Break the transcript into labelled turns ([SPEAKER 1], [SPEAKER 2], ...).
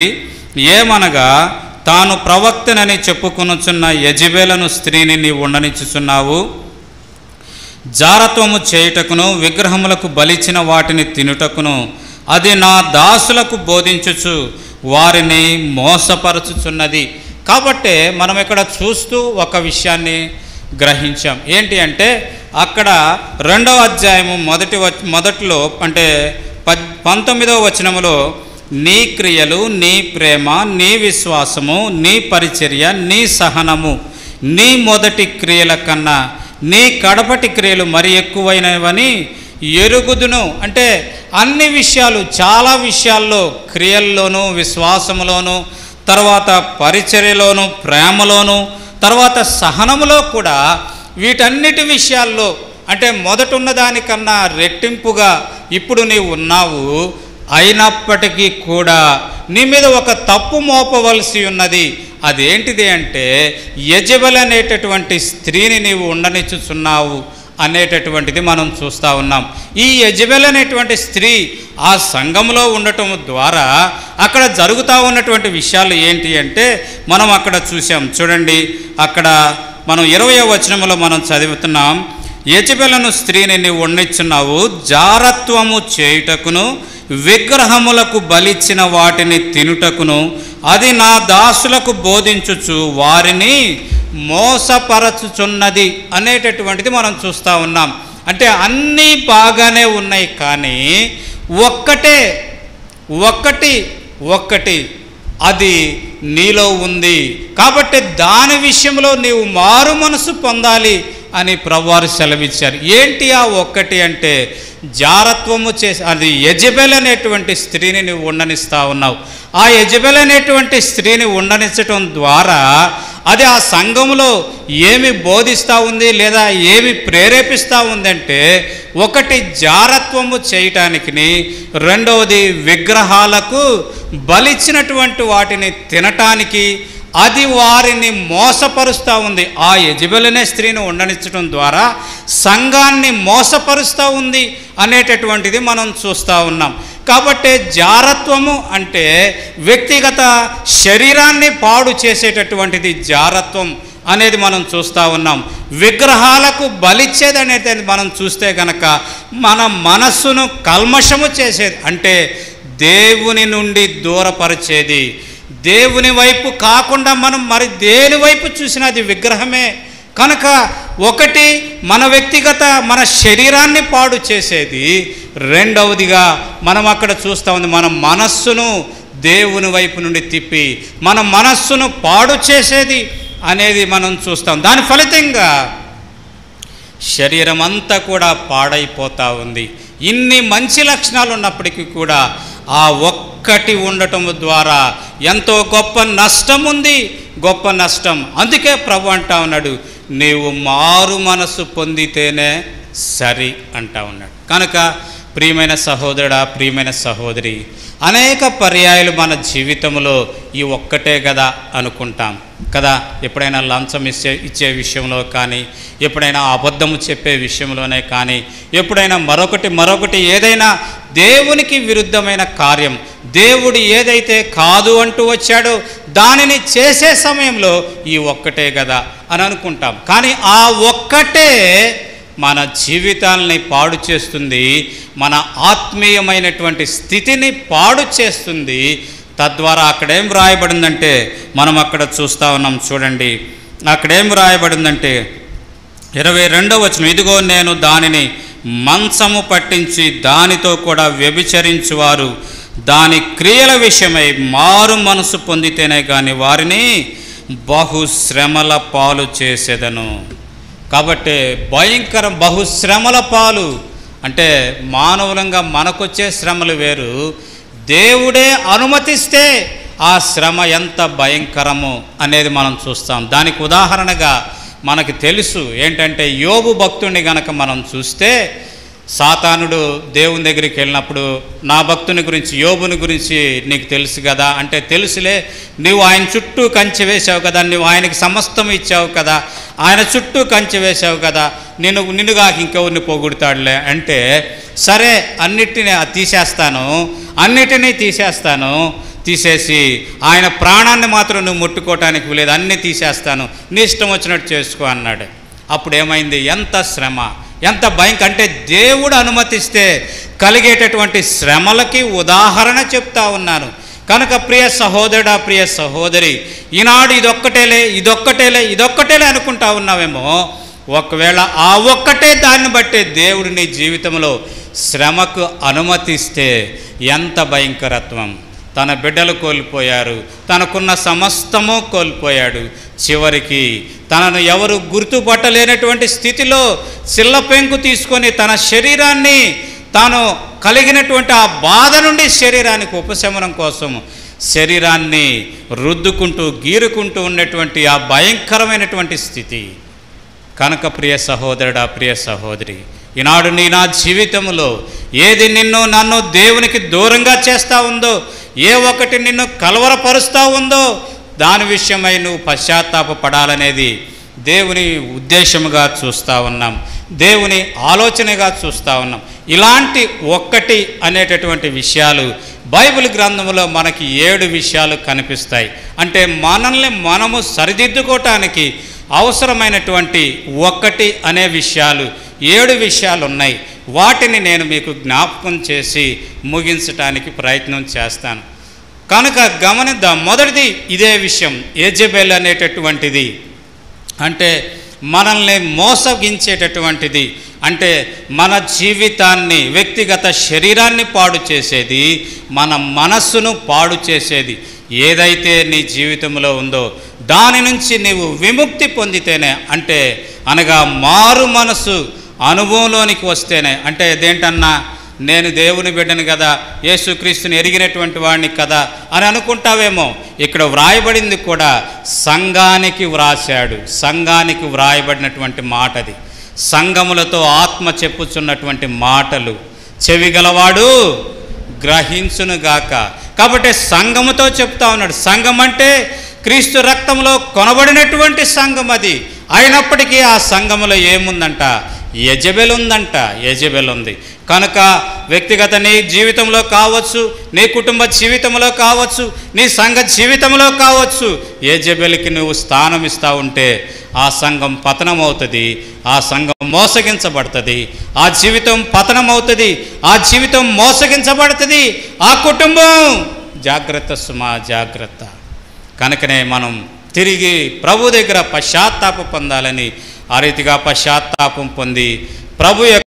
[SPEAKER 1] ఏమనగా తాను ప్రవక్తనని చెప్పుకొనుచున్న యెజెబెలను స్త్రీని నీవు ఉండనిచ్చుచున్నావు. జారత్వము చేయుటకును విగ్రహములకు బలిచిన వాటిని తినుటకును అది నా దాసులకు బోధించుచు వారిని మోసపరచుచున్నది. కాబట్టే మనం ఇక్కడ చూస్తూ ఒక విషయాన్ని గ్రహించాం. ఏంటి అంటే అక్కడ 2వ అధ్యాయము మొదటిలో అంటే 19వ వచనములో నీ క్రియలు, నీ ప్రేమ, నీ విశ్వాసము, నీ పరిచర్య, నీ సహనము, నీ మొదటి క్రియల కన్నా నీ కడపటి క్రియలు మరి ఎక్కువైనవని ఎరుగుదును. అంటే అన్ని విషయాలు, చాలా విషయాల్లో, క్రియల్లోనూ, విశ్వాసములోనూ, తర్వాత పరిచర్యలోను, ప్రేమలోను, తర్వాత సహనములో కూడా వీటన్నిటి విషయాల్లో అంటే మొదట ఉన్నదానికన్నా రెట్టింపుగా ఇప్పుడు నీవు ఉన్నావు. అయినప్పటికీ కూడా నీ మీద ఒక తప్పు మోపవలసి ఉన్నది. అదేంటిది అంటే యెజెబెల్ అనేటటువంటి స్త్రీని నీవు ఉండనిచ్చుచున్నావు అనేటటువంటిది మనం చూస్తూ ఉన్నాం. ఈ యెజెబెల్ అనేటువంటి స్త్రీ ఆ సంఘంలో ఉండటం ద్వారా అక్కడ జరుగుతూ ఉన్నటువంటి విషయాలు ఏంటి అంటే మనం అక్కడ చూసాం. చూడండి, అక్కడ మనం 20వ వచనంలో మనం చదువుతున్నాం. యెజెబెలను స్త్రీని నీవు ఉండనిచ్చున్నావు, జారత్వము చేయుటకును విగ్రహములకు బలిచ్చిన వాటిని తినుటకును అది నా దాసులకు బోధించుచు వారిని మోసపరచుచున్నది అనేటటువంటిది మనం చూస్తూ ఉన్నాం. అంటే అన్నీ బాగానే ఉన్నాయి, కానీ ఒక్కటి అది నీలో ఉంది. కాబట్టి దాని విషయంలో నీవు మారు మనసు పొందాలి అని ప్రభువారు సెలవిచ్చారు. ఏంటి ఆ ఒక్కటి అంటే జారత్వము చేసి అది యెజెబెల్ అనేటువంటి స్త్రీని నువ్వు ఉండనిస్తూ ఉన్నావు. ఆ యెజెబెల్ అనేటువంటి స్త్రీని ఉండనిచ్చటం ద్వారా అది ఆ సంఘంలో ఏమి బోధిస్తూ ఉంది లేదా ఏమి ప్రేరేపిస్తూ ఉందంటే ఒకటి జారత్వము చేయటానికి, రెండవది విగ్రహాలకు బలిచ్చినటువంటి వాటిని తినటానికి అది వారిని మోసపరుస్తూ ఉంది. ఆ యెజెబెల్ అనే స్త్రీని ఉండనిచ్చడం ద్వారా సంఘాన్ని మోసపరుస్తూ ఉంది అనేటటువంటిది మనం చూస్తూ ఉన్నాం. కాబట్టి జారత్వము అంటే వ్యక్తిగత శరీరాన్ని పాడు చేసేటటువంటిది జారత్వం అనేది మనం చూస్తూ ఉన్నాం. విగ్రహాలకు బలిచ్చేది అనేది మనం చూస్తే కనుక మన మనస్సును కల్మషము చేసేది, అంటే దేవుని నుండి దూరపరిచేది. దేవుని వైపు కాకుండా మనం మరి దేని వైపు చూసినా అది విగ్రహమే. కనుక ఒకటి మన వ్యక్తిగత మన శరీరాన్ని పాడు చేసేది, రెండవదిగా మనం అక్కడ చూస్తూ ఉంది మన మనస్సును దేవుని వైపు నుండి తిప్పి మన మనస్సును పాడు చేసేది అనేది మనం చూస్తాం. దాని ఫలితంగా శరీరం అంతా కూడా పాడైపోతూ ఉంది. ఇన్ని మంచి లక్షణాలు ఉన్నప్పటికీ కూడా ఆ ఒక్కటి ఉండటం ద్వారా ఎంతో గొప్ప నష్టం ఉంది, గొప్ప నష్టం. అందుకే ప్రభు అంటా ఉన్నాడు, నీవు మారు మనసు పొందితేనే సరి అంటా ఉన్నాడు. కనుక ప్రియమైన సహోదరుడా, ప్రియమైన సహోదరి, అనేక పర్యాయాలు మన జీవితంలో ఈ ఒక్కటే కదా అనుకుంటాం కదా. ఎప్పుడైనా లంచం ఇచ్చే విషయంలో కానీ, ఎప్పుడైనా అబద్ధము చెప్పే విషయంలోనే కానీ, ఎప్పుడైనా మరొకటి ఏదైనా దేవునికి విరుద్ధమైన కార్యం, దేవుడు ఏదైతే కాదు అంటూ వచ్చాడో దానిని చేసే సమయంలో ఈ ఒక్కటే కదా అని అనుకుంటాం. కానీ ఆ ఒక్కటే మన జీవితాలని పాడు చేస్తుంది, మన ఆత్మీయమైనటువంటి స్థితిని పాడు చేస్తుంది. తద్వారా అక్కడేం రాయబడిందంటే మనం అక్కడ చూస్తూ ఉన్నాం. చూడండి, అక్కడేం రాయబడిందంటే 22వ వచనం, ఇదిగో నేను దానిని మంచము పట్టించి దానితో కూడా వ్యభిచరించువారు దాని క్రియల విషయమై మారు మనసు పొందితేనే కానీ వారిని బహుశ్రమల పాలు చేసేదను. కాబట్టి భయంకరం, బహుశ్రమల పాలు అంటే మానవులంగా మనకొచ్చే శ్రమలు వేరు, దేవుడే అనుమతిస్తే ఆ శ్రమ ఎంత భయంకరమో అనేది మనం చూస్తాం. దానికి ఉదాహరణగా మనకు తెలుసు ఏంటంటే యోబు భక్తుడిని గనక మనం చూస్తే, సాతానుడు దేవుని దగ్గరికి వెళ్ళినప్పుడు నా భక్తుని గురించి, యోబుని గురించి నీకు తెలుసు కదా అంటే, తెలుసులే, నువ్వు ఆయన చుట్టూ కంచె వేసావు కదా, నువ్వు ఆయనకి సమస్తం ఇచ్చావు కదా, ఆయన చుట్టూ కంచె వేసావు కదా, నిన్నుగా ఇంకెవరిని పోగొడతాడులే అంటే, సరే అన్నిటినీ తీసేస్తాను తీసేసి ఆయన ప్రాణాన్ని మాత్రం నువ్వు ముట్టుకోవటానికి లేదు, అన్నీ తీసేస్తాను, నీ ఇష్టం వచ్చినట్టు చేసుకో అన్నాడు. అప్పుడు ఏమైంది? ఎంత శ్రమ, ఎంత భయం! అంటే దేవుడు అనుమతిస్తే కలిగేటటువంటి శ్రమలకి ఉదాహరణ చెప్తా ఉన్నాను. కనుక ప్రియ సహోదరుడా, ప్రియ సహోదరి, ఈనాడు ఇదొక్కటేలే అనుకుంటా ఉన్నావేమో. ఒకవేళ ఆ ఒక్కటే దాన్ని బట్టే దేవుడు నీ జీవితంలో శ్రమకు అనుమతిస్తే ఎంత భయంకరత్వం! తన బిడ్డలు కోల్పోయారు, తనకున్న సమస్తము కోల్పోయాడు. చివరికి తనను ఎవరు గుర్తుపట్టలేనటువంటి స్థితిలో సిల్లపెంకు తీసుకొని తన శరీరాన్ని, తాను కలిగినటువంటి ఆ బాధ నుండి శరీరానికి ఉపశమనం కోసం శరీరాన్ని రుద్దుకుంటూ గీరుకుంటూ ఉన్నటువంటి ఆ భయంకరమైనటువంటి స్థితి. కనుక ప్రియ సహోదరుడా, ప్రియ సహోదరి, ఈనాడు నా జీవితంలో ఏది నన్ను దేవునికి దూరంగా చేస్తూ ఉందో, ఏ ఒకటి నిన్ను కలవరపరుస్తూ ఉందో దాని విషయమై నువ్వు పశ్చాత్తాపపడాలనేది దేవుని ఉద్దేశముగా చూస్తూ ఉన్నాం, దేవుని ఆలోచనగా చూస్తూ ఉన్నాం. ఇలాంటి ఒక్కటి అనేటటువంటి విషయాలు బైబిల్ గ్రంథంలో మనకి 7 విషయాలు కనిపిస్తాయి. అంటే మనల్ని మనము సరిదిద్దుకోవటానికి అవసరమైనటువంటి ఒక్కటి అనే విషయాలు 7 విషయాలు ఉన్నాయి. వాటిని నేను మీకు జ్ఞాపకం చేసి ముగించటానికి ప్రయత్నం చేస్తాను. కనుక గమనిద్దాం. మొదటిది ఇదే విషయం, యెజెబెల్ అనేటటువంటిది. అంటే మనల్ని మోసగించేటటువంటిది, అంటే మన జీవితాన్ని, వ్యక్తిగత శరీరాన్ని పాడు చేసేది, మన మనస్సును పాడు చేసేది ఏదైతే నీ జీవితంలో ఉందో దాని నుంచి నీవు విముక్తి పొందితేనే, అంటే అనగా మారు మనసు అనుభవంలోనికి వస్తేనే. అంటే ఇదేంటన్నా, నేను దేవుని బిడ్డను కదా, యేసుక్రీస్తుని ఎరిగినటువంటి వాడిని కదా అని అనుకుంటావేమో. ఇక్కడ వ్రాయబడింది కూడా సంఘానికి వ్రాశాడు, సంఘానికి వ్రాయబడినటువంటి మాటది. సంఘములతో ఆత్మ చెప్పుచున్నటువంటి మాటలు చెవిగలవాడు గ్రహించునుగాక. కాబట్టి సంఘముతో చెప్తా ఉన్నాడు. సంఘం అంటే క్రీస్తు రక్తంలో కొనబడినటువంటి సంఘం అది. అయినప్పటికీ ఆ సంఘములో ఏముందంట? యెజెబెల్ ఉందంట, యెజెబెల్ ఉంది. కనుక వ్యక్తిగత నీ జీవితంలో కావచ్చు, నీ కుటుంబ జీవితంలో కావచ్చు, నీ సంఘ జీవితంలో కావచ్చు, యెజెబెల్కి నువ్వు స్థానం ఇస్తూ ఉంటే ఆ సంఘం పతనమవుతుంది, ఆ సంఘం మోసగించబడుతుంది, ఆ జీవితం పతనమవుతుంది, ఆ జీవితం మోసగించబడుతుంది, ఆ కుటుంబం. జాగ్రత్త సుమా, జాగ్రత్త. కనుకనే మనం తిరిగి ప్రభు దగ్గర పశ్చాత్తాపం పొందాలని, ఆ రీతిగా పశ్చాత్తాపం పొంది ప్రభు